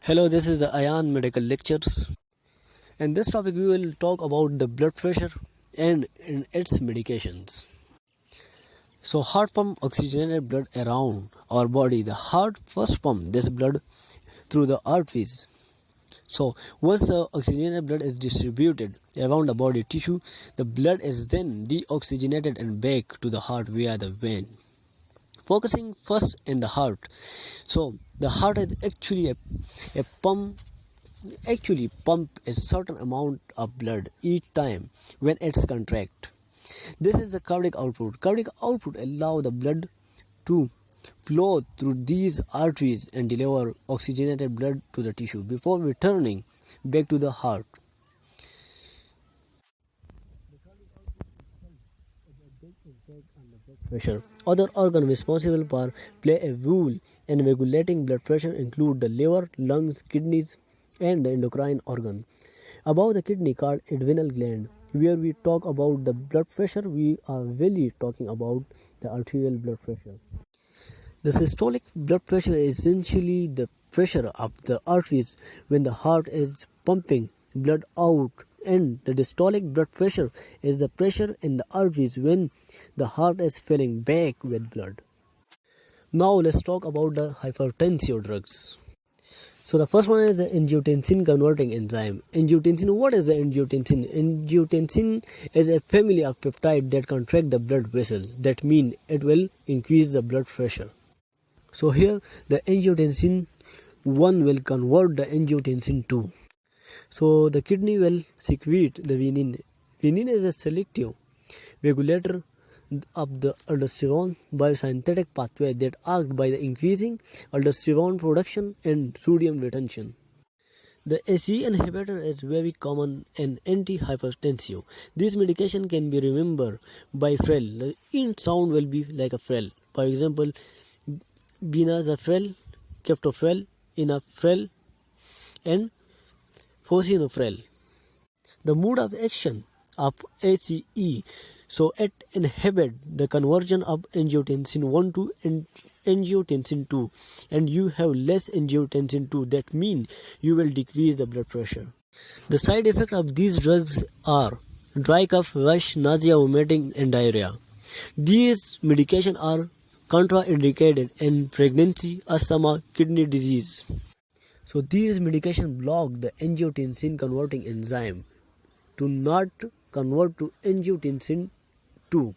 Hello, this is the Ayaan Medical Lectures. In this topic, we will talk about the blood pressure and its medications. So, heart pump oxygenated blood around our body. The heart first pump this blood through the arteries. So, once the oxygenated blood is distributed around the body tissue, the blood is then deoxygenated and back to the heart via the vein. Focusing first in the heart. So, the heart is actually a pump a certain amount of blood each time when it's contract. This is the cardiac output. Cardiac output allows the blood to flow through these arteries and deliver oxygenated blood to the tissue before returning back to the heart. Pressure. Other organs responsible for play a role in regulating blood pressure include the liver, lungs, kidneys, and the endocrine organ. Above the kidney called adrenal gland, where we talk about the blood pressure, we are really talking about the arterial blood pressure. The systolic blood pressure is essentially the pressure of the arteries when the heart is pumping blood out, and the diastolic blood pressure is the pressure in the arteries when the heart is filling back with blood. Now let's talk about the hypertensive drugs. So the first one is the angiotensin converting enzyme. Angiotensin, what is the angiotensin? Angiotensin is a family of peptides that contract the blood vessel. That means it will increase the blood pressure. So here the angiotensin 1 will convert the angiotensin 2. So the kidney will secrete the renin. Renin is a selective regulator of the aldosterone biosynthetic pathway that acts by the increasing aldosterone production and sodium retention. The ACE inhibitor is very common in antihypertensive. This medication can be remembered by FREL. The in sound will be like a FREL. For example, benazepril, captopril, enalapril, and fosinopril. The mode of action of ACE, so it inhibits the conversion of angiotensin 1 to angiotensin 2, and you have less angiotensin 2. That means you will decrease the blood pressure. The side effects of these drugs are dry cough, rash, nausea, vomiting, and diarrhea. These medications are contraindicated in pregnancy, asthma, kidney disease. So these medications block the angiotensin converting enzyme to not convert to angiotensin 2.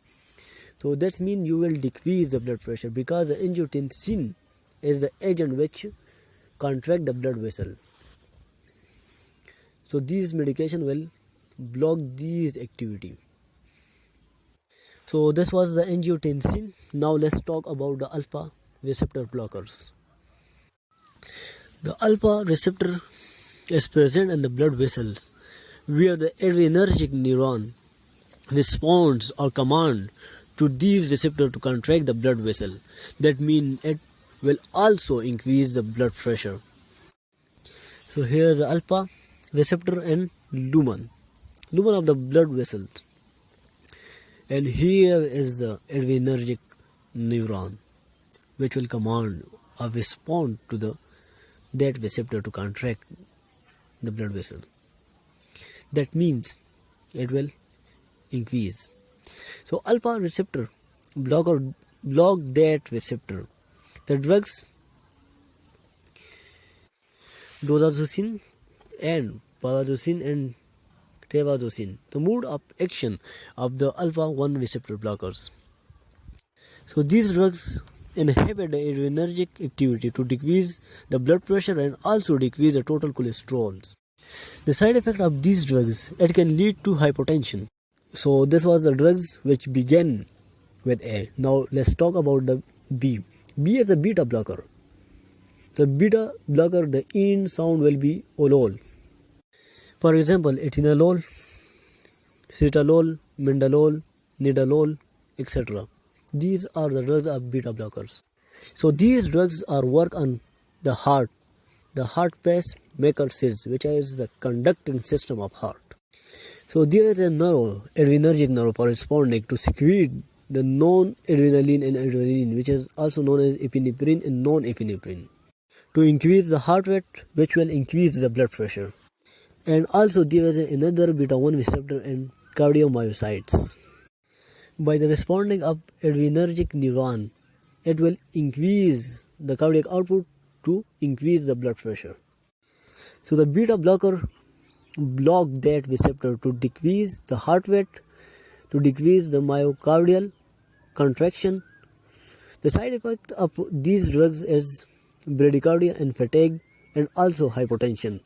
So that means you will decrease the blood pressure because the angiotensin is the agent which contract the blood vessel. So these medication will block these activity. So this was the angiotensin. Now let's talk about the alpha receptor blockers. The alpha receptor is present in the blood vessels where the adrenergic neuron responds or command to these receptors to contract the blood vessel. That means it will also increase the blood pressure. So here is the alpha receptor and lumen of the blood vessels. And here is the adrenergic neuron which will command or respond to that receptor to contract the blood vessel. That means it will increase. So alpha receptor block that receptor. The drugs doxazosin and paroxetine and tavazosin. The mode of action of the alpha 1 receptor blockers. So these drugs inhibit the adrenergic activity to decrease the blood pressure and also decrease the total cholesterol. The side effect of these drugs, it can lead to hypertension. So this was the drugs which began with A. Now let's talk about the B. B is a beta blocker. The beta blocker, the in sound will be olol. For example, etinolol, citalol, mindolol, nidolol, etc. These are the drugs of beta blockers. So these drugs are work on the heart pacemaker cells, which is the conducting system of heart. So there is a adrenergic nerve corresponding to secrete the non-adrenaline and adrenaline, which is also known as epinephrine and non-epinephrine. to increase the heart rate, which will increase the blood pressure. And also there is another beta 1 receptor and cardiomyocytes. By the responding of adrenergic neuron, it will increase the cardiac output to increase the blood pressure. So the beta blocker block that receptor to decrease the heart rate, to decrease the myocardial contraction. The side effect of these drugs is bradycardia and fatigue and also hypertension.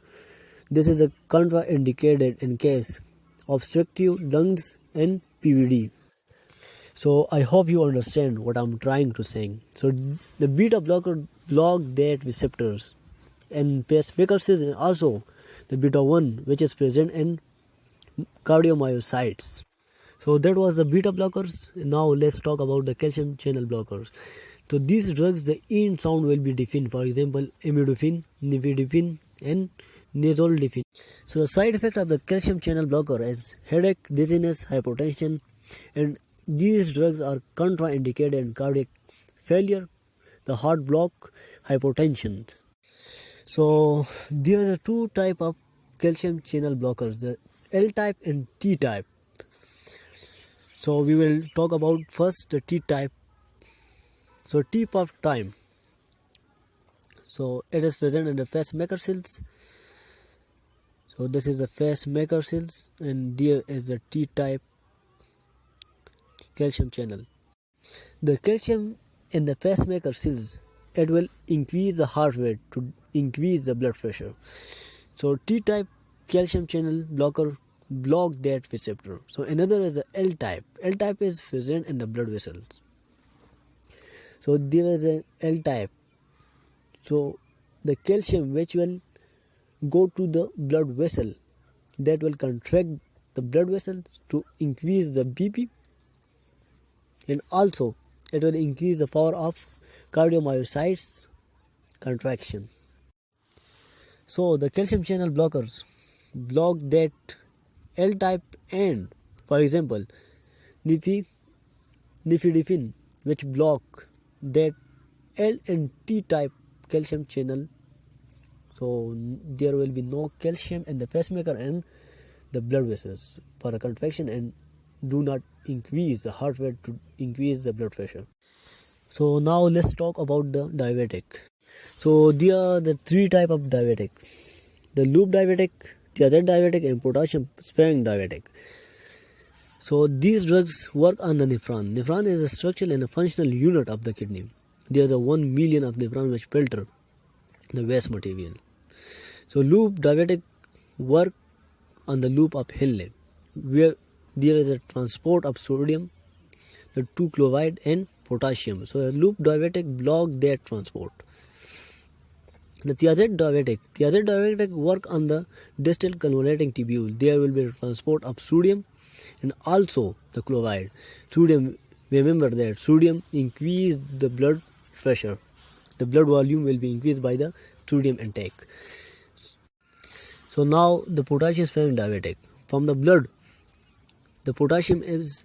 This is a contraindicated in case of obstructive lungs and PVD. So I hope you understand what I'm trying to say. So the beta blocker block that receptors and pacemakers and also the beta 1 which is present in cardiomyocytes. So that was the beta blockers. Now let's talk about the calcium channel blockers. So these drugs, the end sound will be deafened. For example, imidafine, nifedipine, and nasoldipine. So the side effect of the calcium channel blocker is headache, dizziness, hypertension, and these drugs are contraindicated in cardiac failure, the heart block, hypertension. So there are two type of calcium channel blockers, the L type and T type. So we will talk about first the T type. So T of time. So it is present in the pacemaker cells. So this is the pacemaker cells and there is the T type calcium channel. The calcium in the pacemaker cells, it will increase the heart rate to increase the blood pressure. So T type calcium channel blocker block that receptor. So another is the L type. L type is present in the blood vessels. So there is a L type. So the calcium which will go to the blood vessel, that will contract the blood vessels to increase the BP, and also it will increase the power of cardiomyocytes contraction. So the calcium channel blockers block that L type and, for example, nifedipine which block that L and T type calcium channel. So there will be no calcium in the pacemaker and the blood vessels for a contraction and do not increase the heart rate to increase the blood pressure. So now let's talk about the diabetic. So there are the three type of diabetic: the loop diabetic, thiazide diabetic, and potassium sparing diabetic. So these drugs work on the nephron. Nephron is a structural and a functional unit of the kidney. There is a 1 million of nephron which filter the waste material. So loop diabetic work on the loop of Henle, where there is a transport of sodium, the 2 chloride and potassium. So a loop diabetic block that transport. The thiazide diabetic work on the distal convoluting tubule. There will be a transport of sodium and also the chloride. Sodium, remember that sodium increase the blood pressure. The blood volume will be increased by the sodium intake. So now the potassium sparing diabetic. From the blood, the potassium is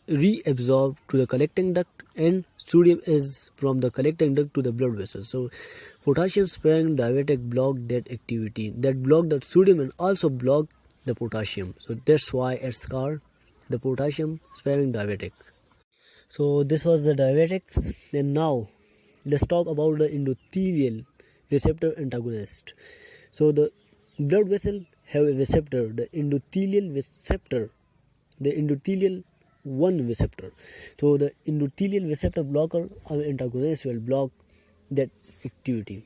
reabsorbed to the collecting duct and sodium is from the collecting duct to the blood vessel. So potassium sparing diabetic block that activity, that block the sodium and also block the potassium. So that's why it's called the potassium sparing diabetic. So this was the diabetics, and now let's talk about the endothelial receptor antagonist. So the blood vessel have a receptor, the endothelial receptor, the endothelial 1 receptor. So the endothelial receptor blocker or antagonist will block that activity.